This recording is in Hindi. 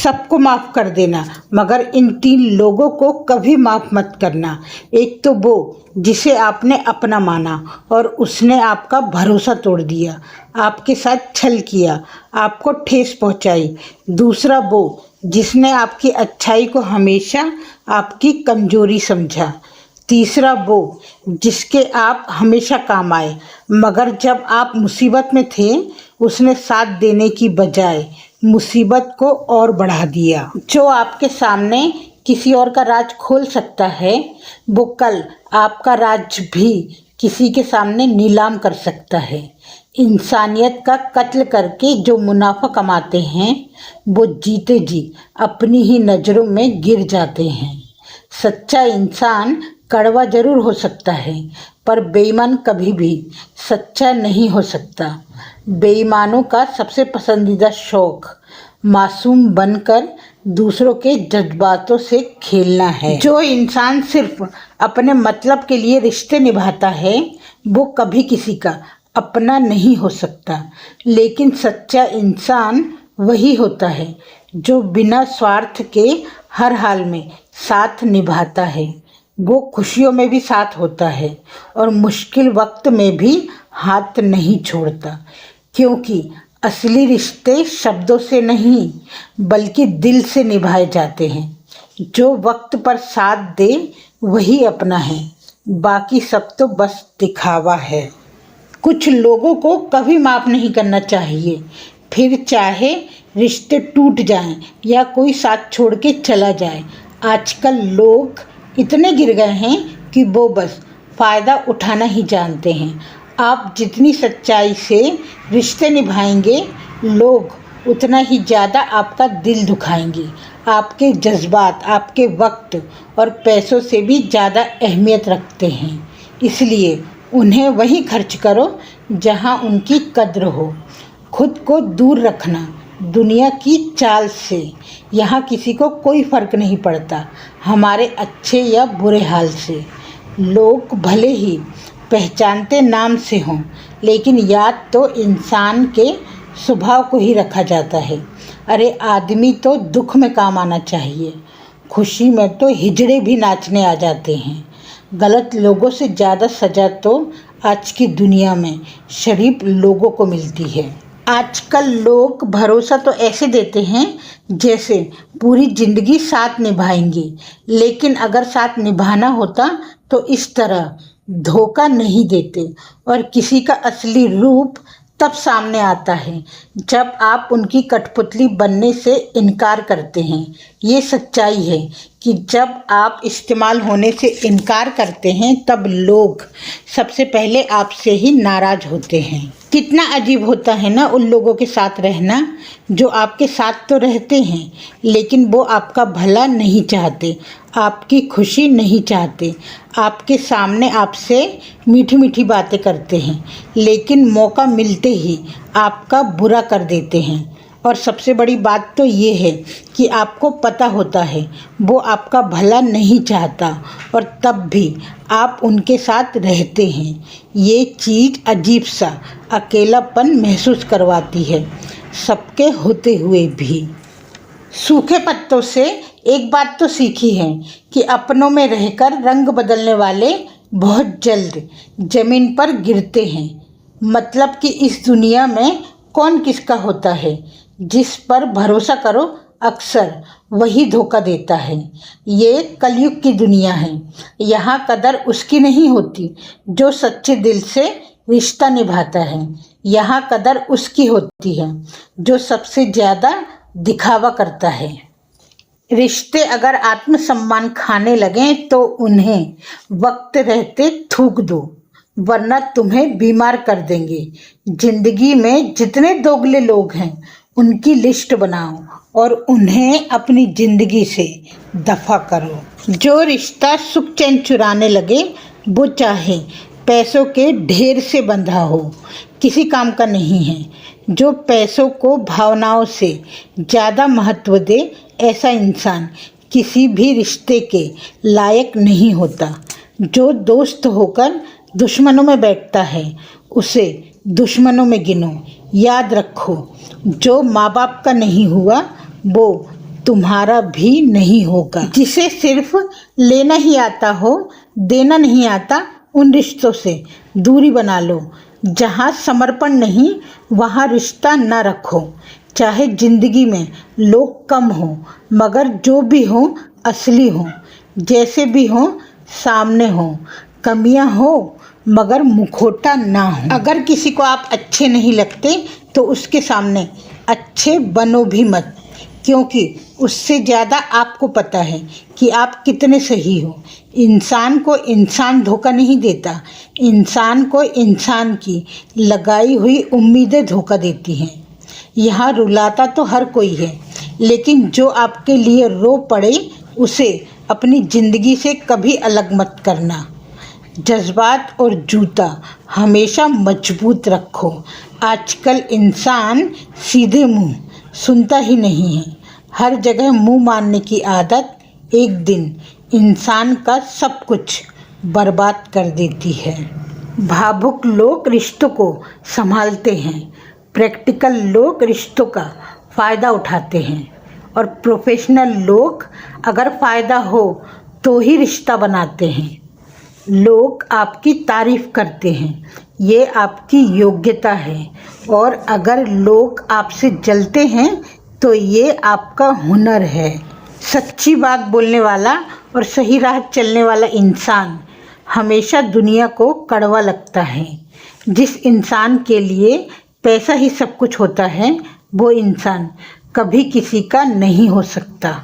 सबको माफ़ कर देना, मगर इन 3 लोगों को कभी माफ़ मत करना। एक तो वो जिसे आपने अपना माना और उसने आपका भरोसा तोड़ दिया, आपके साथ छल किया, आपको ठेस पहुंचाई। दूसरा वो जिसने आपकी अच्छाई को हमेशा आपकी कमजोरी समझा। तीसरा वो जिसके आप हमेशा काम आए, मगर जब आप मुसीबत में थे उसने साथ देने की बजाय मुसीबत को और बढ़ा दिया। जो आपके सामने किसी और का राज खोल सकता है, वो कल आपका राज भी किसी के सामने नीलाम कर सकता है। इंसानियत का कत्ल करके जो मुनाफा कमाते हैं, वो जीते जी अपनी ही नज़रों में गिर जाते हैं। सच्चा इंसान कड़वा जरूर हो सकता है, पर बेईमान कभी भी सच्चा नहीं हो सकता। बेईमानों का सबसे पसंदीदा शौक मासूम बनकर दूसरों के जज्बातों से खेलना है। जो इंसान सिर्फ अपने मतलब के लिए रिश्ते निभाता है, वो कभी किसी का अपना नहीं हो सकता। लेकिन सच्चा इंसान वही होता है जो बिना स्वार्थ के हर हाल में साथ निभाता है। वो खुशियों में भी साथ होता है और मुश्किल वक्त में भी हाथ नहीं छोड़ता, क्योंकि असली रिश्ते शब्दों से नहीं बल्कि दिल से निभाए जाते हैं। जो वक्त पर साथ दे वही अपना है, बाकी सब तो बस दिखावा है। कुछ लोगों को कभी माफ़ नहीं करना चाहिए, फिर चाहे रिश्ते टूट जाएं या कोई साथ छोड़ के चला जाए। आजकल लोग इतने गिर गए हैं कि वो बस फ़ायदा उठाना ही जानते हैं। आप जितनी सच्चाई से रिश्ते निभाएंगे, लोग उतना ही ज़्यादा आपका दिल दुखाएंगे। आपके जज्बात आपके वक्त और पैसों से भी ज़्यादा अहमियत रखते हैं, इसलिए उन्हें वहीं खर्च करो जहां उनकी कद्र हो। खुद को दूर रखना दुनिया की चाल से। यहाँ किसी को कोई फ़र्क नहीं पड़ता हमारे अच्छे या बुरे हाल से। लोग भले ही पहचानते नाम से हों, लेकिन याद तो इंसान के स्वभाव को ही रखा जाता है। अरे आदमी तो दुख में काम आना चाहिए, खुशी में तो हिजड़े भी नाचने आ जाते हैं। गलत लोगों से ज़्यादा सज़ा तो आज की दुनिया में शरीफ लोगों को मिलती है। आजकल लोग भरोसा तो ऐसे देते हैं जैसे पूरी ज़िंदगी साथ निभाएंगे, लेकिन अगर साथ निभाना होता तो इस तरह धोखा नहीं देते। और किसी का असली रूप तब सामने आता है जब आप उनकी कठपुतली बनने से इनकार करते हैं। ये सच्चाई है कि जब आप इस्तेमाल होने से इनकार करते हैं, तब लोग सबसे पहले आपसे ही नाराज़ होते हैं। कितना अजीब होता है ना उन लोगों के साथ रहना जो आपके साथ तो रहते हैं, लेकिन वो आपका भला नहीं चाहते, आपकी खुशी नहीं चाहते। आपके सामने आपसे मीठी मीठी बातें करते हैं, लेकिन मौका मिलते ही आपका बुरा कर देते हैं। और सबसे बड़ी बात तो ये है कि आपको पता होता है वो आपका भला नहीं चाहता, और तब भी आप उनके साथ रहते हैं। ये चीज़ अजीब सा अकेलापन महसूस करवाती है, सबके होते हुए भी। सूखे पत्तों से एक बात तो सीखी है कि अपनों में रहकर रंग बदलने वाले बहुत जल्द ज़मीन पर गिरते हैं। मतलब कि इस दुनिया में कौन किसका होता है, जिस पर भरोसा करो अक्सर वही धोखा देता है। ये कलयुग की दुनिया है, यहाँ कदर उसकी नहीं होती जो सच्चे दिल से रिश्ता निभाता है। यहाँ कदर उसकी होती है जो सबसे ज़्यादा दिखावा करता है। रिश्ते अगर आत्मसम्मान खाने लगें तो उन्हें वक्त रहते थूक दो, वरना तुम्हें बीमार कर देंगे। जिंदगी में जितने दोगले लोग हैं उनकी लिस्ट बनाओ और उन्हें अपनी जिंदगी से दफा करो। जो रिश्ता सुख चैन चुराने लगे, वो चाहे पैसों के ढेर से बंधा हो, किसी काम का नहीं है। जो पैसों को भावनाओं से ज़्यादा महत्व दे, ऐसा इंसान किसी भी रिश्ते के लायक नहीं होता। जो दोस्त होकर दुश्मनों में बैठता है, उसे दुश्मनों में गिनो। याद रखो, जो माँ बाप का नहीं हुआ वो तुम्हारा भी नहीं होगा। जिसे सिर्फ लेना ही आता हो, देना नहीं आता, उन रिश्तों से दूरी बना लो। जहाँ समर्पण नहीं वहाँ रिश्ता न रखो। चाहे जिंदगी में लोग कम हो, मगर जो भी हो असली हो। जैसे भी हो सामने हो। कमियां हो मगर मुखौटा ना हो। अगर किसी को आप अच्छे नहीं लगते तो उसके सामने अच्छे बनो भी मत, क्योंकि उससे ज़्यादा आपको पता है कि आप कितने सही हो। इंसान को इंसान धोखा नहीं देता, इंसान को इंसान की लगाई हुई उम्मीदें धोखा देती हैं। यहाँ रुलाता तो हर कोई है, लेकिन जो आपके लिए रो पड़े उसे अपनी ज़िंदगी से कभी अलग मत करना। जज्बात और जूता हमेशा मजबूत रखो। आजकल इंसान सीधे मुंह सुनता ही नहीं है। हर जगह मुंह मारने की आदत एक दिन इंसान का सब कुछ बर्बाद कर देती है। भावुक लोग रिश्तों को संभालते हैं, प्रैक्टिकल लोग रिश्तों का फ़ायदा उठाते हैं, और प्रोफेशनल लोग अगर फ़ायदा हो तो ही रिश्ता बनाते हैं। लोग आपकी तारीफ़ करते हैं, ये आपकी योग्यता है, और अगर लोग आपसे जलते हैं तो ये आपका हुनर है। सच्ची बात बोलने वाला और सही राह चलने वाला इंसान हमेशा दुनिया को कड़वा लगता है। जिस इंसान के लिए पैसा ही सब कुछ होता है वो इंसान कभी किसी का नहीं हो सकता।